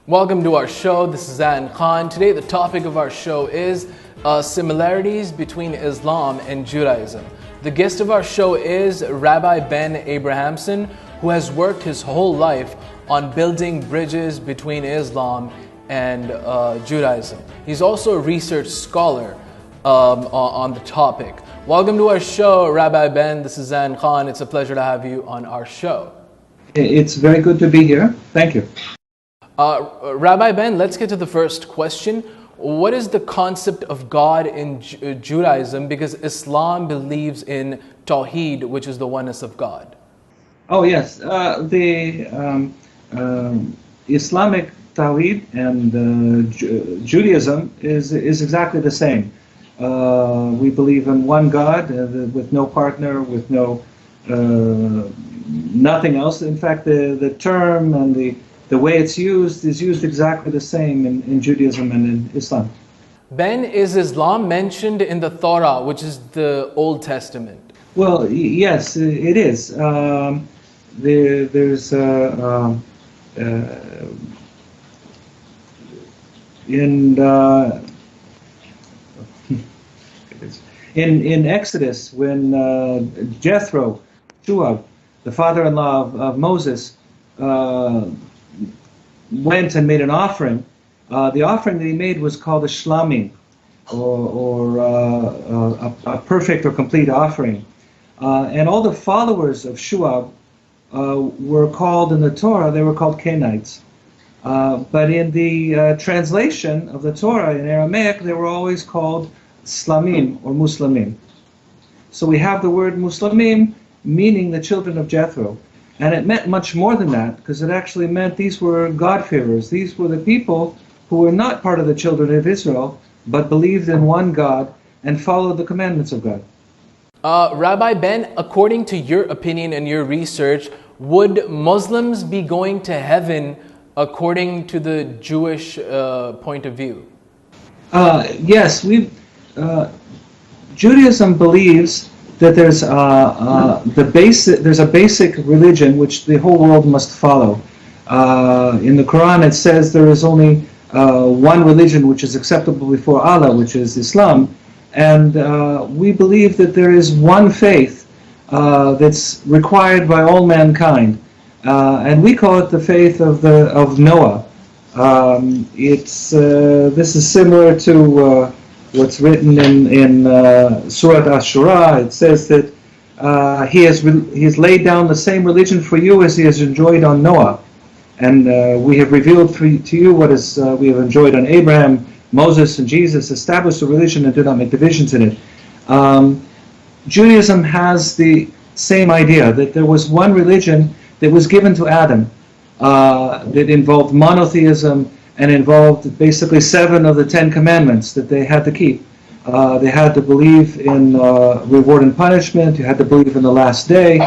Welcome to our show. This is Zain Khan. Today the topic of our show is similarities between Islam and Judaism. The guest of our show is Rabbi Ben Abrahamson, who has worked his whole life on building bridges between Islam and Judaism. He's also a research scholar on the topic. Welcome to our show, Rabbi Ben. This is Zain Khan. It's a pleasure to have you on our show. It's very good to be here. Thank you. Rabbi Ben, let's get to the first question. What is the concept of God in Judaism? Because Islam believes in Tawheed, which is the oneness of God. Oh yes, the Islamic Tawheed and Judaism is exactly the same. We believe in one God with no partner, with no nothing else. In fact, the term and the way it's used is used exactly the same in Judaism and in Islam. Ben, is Islam mentioned in the Torah, which is the Old Testament? Well, yes, it is. There's in Exodus, when Jethro, Shuab, the father-in-law of Moses, went and made an offering. The offering that he made was called a shlamim, or a perfect or complete offering. And all the followers of Shuab were called in the Torah, they were called Canaanites. But in the translation of the Torah in Aramaic, they were always called Slamim or Muslimim. So we have the word Muslimim meaning the children of Jethro. And it meant much more than that, because it actually meant these were God-fearers. These were the people who were not part of the children of Israel, but believed in one God and followed the commandments of God. Rabbi Ben, according to your opinion and your research, would Muslims be going to heaven according to the Jewish point of view? Yes, Judaism believes that there's a basic religion which the whole world must follow. In the Quran it says there is only one religion which is acceptable before Allah, which is Islam, and we believe that there is one faith that's required by all mankind, and we call it the faith of Noah. This is similar to what's written in Surat Ashura. It says that he has laid down the same religion for you as he has enjoyed on Noah, and we have revealed to you what we have enjoyed on Abraham, Moses, and Jesus. Established a religion and did not make divisions in it. Judaism has the same idea that there was one religion that was given to Adam that involved monotheism and involved basically 7 of the 10 commandments that they had to keep. They had to believe in reward and punishment, you had to believe in the last day,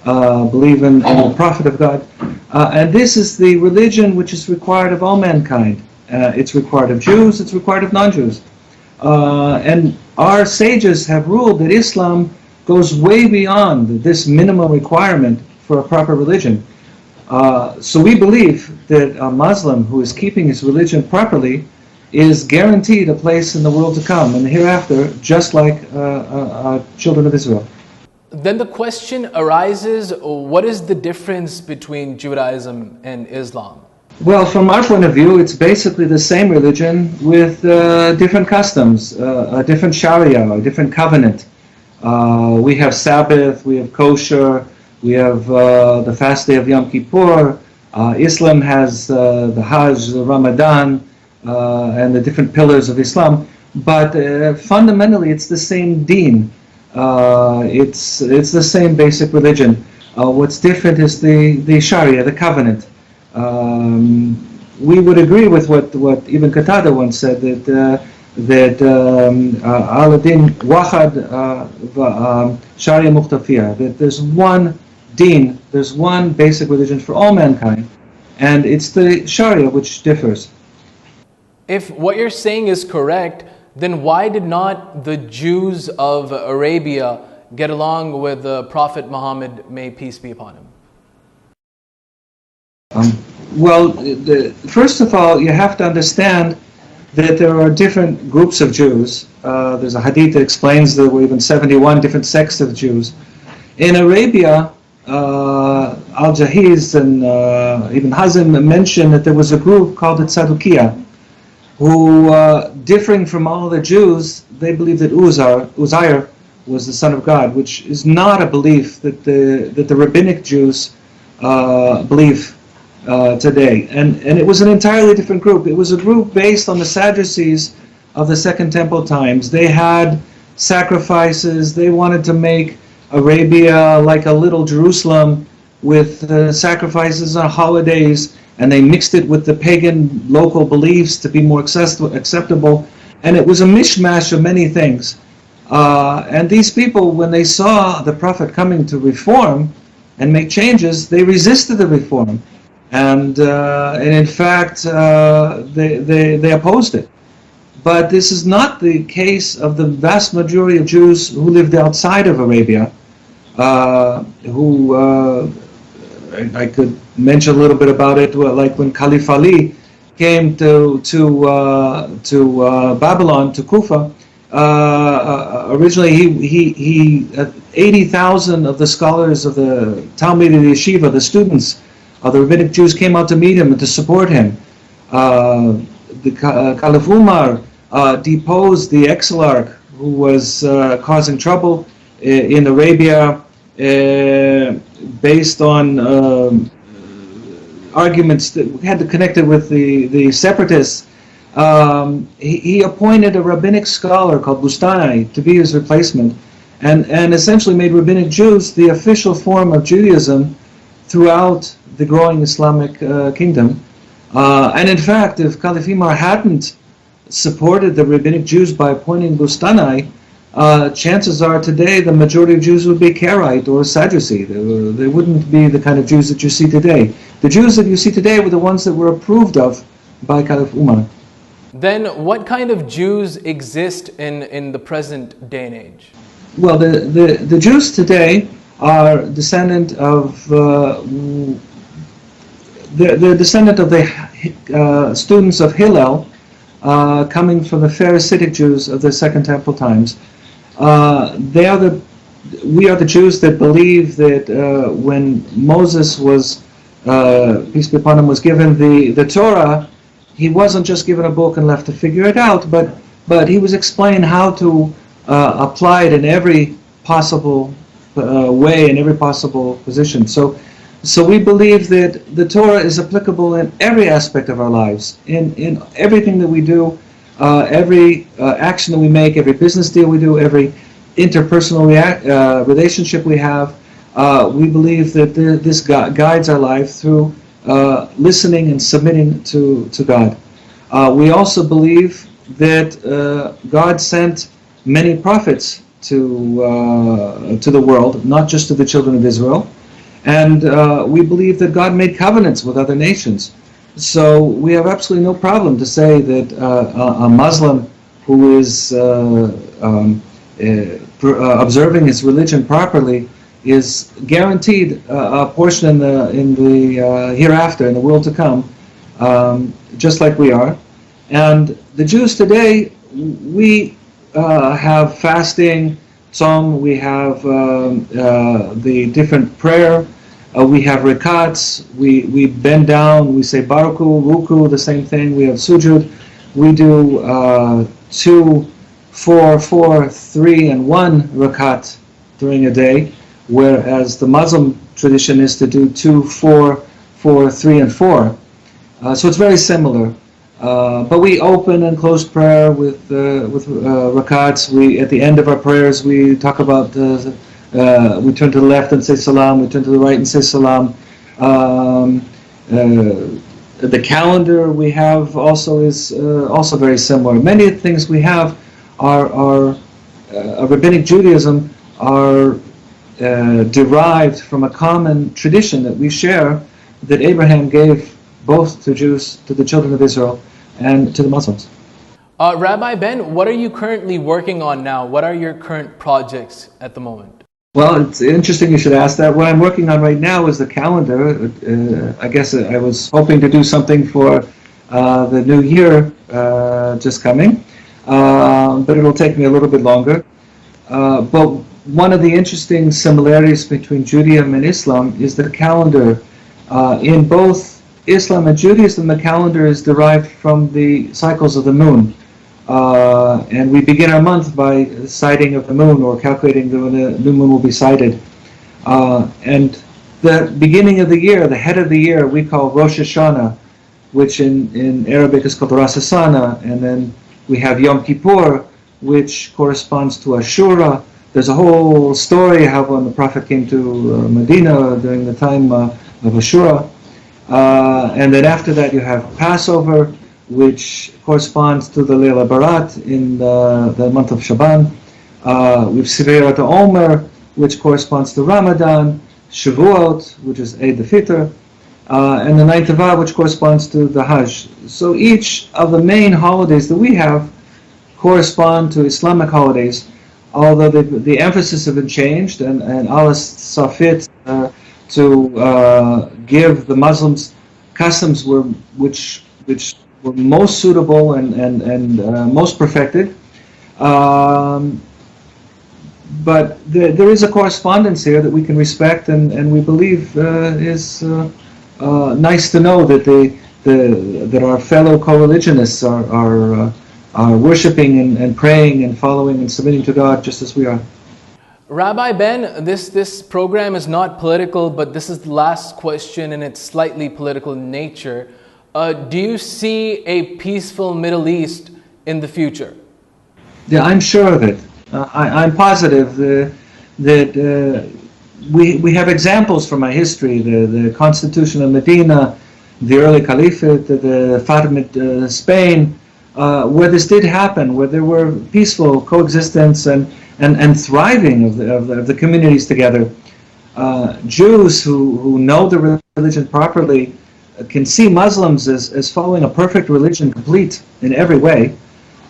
believe in the prophet of God. And this is the religion which is required of all mankind. It's required of Jews, it's required of non-Jews. And our sages have ruled that Islam goes way beyond this minimum requirement for a proper religion. So we believe that a Muslim who is keeping his religion properly is guaranteed a place in the world to come and hereafter, just like children of Israel. Then the question arises, what is the difference between Judaism and Islam? Well, from our point of view, it's basically the same religion with different customs, a different Sharia, a different covenant. We have Sabbath, we have kosher, we have the fast day of Yom Kippur. Islam has the Hajj, the Ramadan, and the different pillars of Islam. But fundamentally, it's the same deen. It's the same basic religion. What's different is the Sharia, the covenant. We would agree with what Ibn Qatada once said, that Al-Din Wahad Sharia Muqtafiyah, that there's one deen, there's one basic religion for all mankind, and it's the Sharia which differs. If what you're saying is correct, then why did not the Jews of Arabia get along with the Prophet Muhammad, may peace be upon him? Well, first of all, you have to understand that there are different groups of Jews. There's a hadith that explains there were even 71 different sects of Jews. In Arabia, Al-Jahiz and Ibn Hazm mentioned that there was a group called the Tzadukiyah, who, differing from all the Jews, they believed that Uzair was the son of God, which is not a belief that the rabbinic Jews believe today. And it was an entirely different group. It was a group based on the Sadducees of the Second Temple times. They had sacrifices. They wanted to make Arabia like a little Jerusalem with sacrifices on holidays, and they mixed it with the pagan local beliefs to be more acceptable. And it was a mishmash of many things. And these people, when they saw the Prophet coming to reform and make changes, they resisted the reform. And in fact, they opposed it. But this is not the case of the vast majority of Jews who lived outside of Arabia, who I could mention a little bit about it, like when Caliph Ali came to Babylon, to Kufa. Originally, he 80,000 of the scholars of the Talmud and the Yeshiva, the students of the rabbinic Jews, came out to meet him and to support him. The Caliph Umar deposed the exilarch who was causing trouble in Arabia based on arguments that had to connect it with the separatists. He appointed a rabbinic scholar called Bustani to be his replacement, and essentially made rabbinic Jews the official form of Judaism throughout the growing Islamic kingdom. And in fact, if Caliph Umar hadn't supported the rabbinic Jews by appointing Bustani, chances are today the majority of Jews would be Karaite or Sadducee. They wouldn't be the kind of Jews that you see today. The Jews that you see today were the ones that were approved of by Caliph Umar. Then what kind of Jews exist in the present day and age? Well, the Jews today are descendant of they're descendant of the students of Hillel, coming from the Pharisaic Jews of the Second Temple times. We are the Jews that believe that when Moses was, peace be upon him, was given the Torah, he wasn't just given a book and left to figure it out, but he was explained how to apply it in every possible way, in every possible position. So we believe that the Torah is applicable in every aspect of our lives, in everything that we do, every action that we make, every business deal we do, every interpersonal relationship we have. We believe that this guides our life through listening and submitting to God. We also believe that God sent many prophets to the world, not just to the children of Israel. And we believe that God made covenants with other nations. So we have absolutely no problem to say that a Muslim who is observing his religion properly is guaranteed a portion in the hereafter, in the world to come, just like we are. And the Jews today, we have fasting, tzom, we have the different prayer, we have rakats, we bend down, we say baruchu, ruku, the same thing, we have sujud, we do 2, 4, 4, 3, and 1 rakat during a day, whereas the Muslim tradition is to do 2, 4, 4, 3, and 4. So it's very similar. But we open and close prayer with rakats. At the end of our prayers, we talk about we turn to the left and say salam. We turn to the right and say salam. The calendar we have also is also very similar. Many of the things we have are rabbinic Judaism are derived from a common tradition that we share, that Abraham gave both to Jews, to the children of Israel, and to the Muslims. Rabbi Ben, what are you currently working on now? What are your current projects at the moment? Well, it's interesting you should ask that. What I'm working on right now is the calendar. I guess I was hoping to do something for the new year just coming, but it'll take me a little bit longer. But one of the interesting similarities between Judaism and Islam is the calendar. In both Islam and Judaism, the calendar is derived from the cycles of the moon. And we begin our month by sighting of the moon, or calculating when the new moon will be sighted. And the beginning of the year, the head of the year, we call Rosh Hashanah, which in Arabic is called Ras Hashanah. And then we have Yom Kippur, which corresponds to Ashura. There's a whole story how when the Prophet came to Medina during the time of Ashura. And then after that you have Passover, which corresponds to the Leila Barat in the month of Shaban. We've Sefirat Omer, which corresponds to Ramadan, Shavuot, which is Eid al-Fitr, and the ninth of Av, which corresponds to the Hajj. So each of the main holidays that we have correspond to Islamic holidays, although the emphasis has been changed, and Allah saw fit to give the Muslims customs which were most suitable and most perfected. But there is a correspondence here that we can respect, and we believe is nice to know that our fellow co-religionists are worshiping and praying and following and submitting to God just as we are. Rabbi Ben, this program is not political, but this is the last question and it's slightly political in nature. Do you see a peaceful Middle East in the future? Yeah, I'm sure of it. I'm positive that we have examples from our history, the Constitution of Medina, the early Caliphate, the Fatimid Spain, where this did happen, where there were peaceful coexistence and thriving of the communities together. Jews who know the religion properly can see Muslims as following a perfect religion, complete in every way,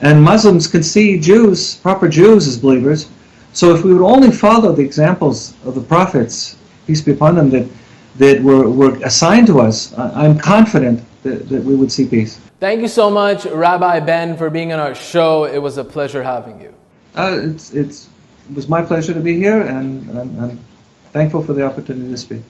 and Muslims can see Jews, proper Jews, as believers. So if we would only follow the examples of the prophets, peace be upon them, that were assigned to us, I'm confident that we would see peace. Thank you so much, Rabbi Ben, for being on our show. It was a pleasure having you. It was my pleasure to be here, and I'm thankful for the opportunity to speak.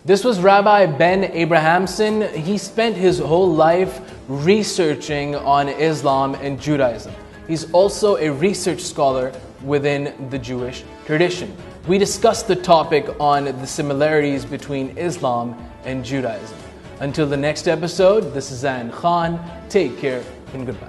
This was Rabbi Ben Abrahamson. He spent his whole life researching on Islam and Judaism. He's also a research scholar within the Jewish tradition. We discussed the topic on the similarities between Islam and Judaism. Until the next episode, this is Zain Khan. Take care and goodbye.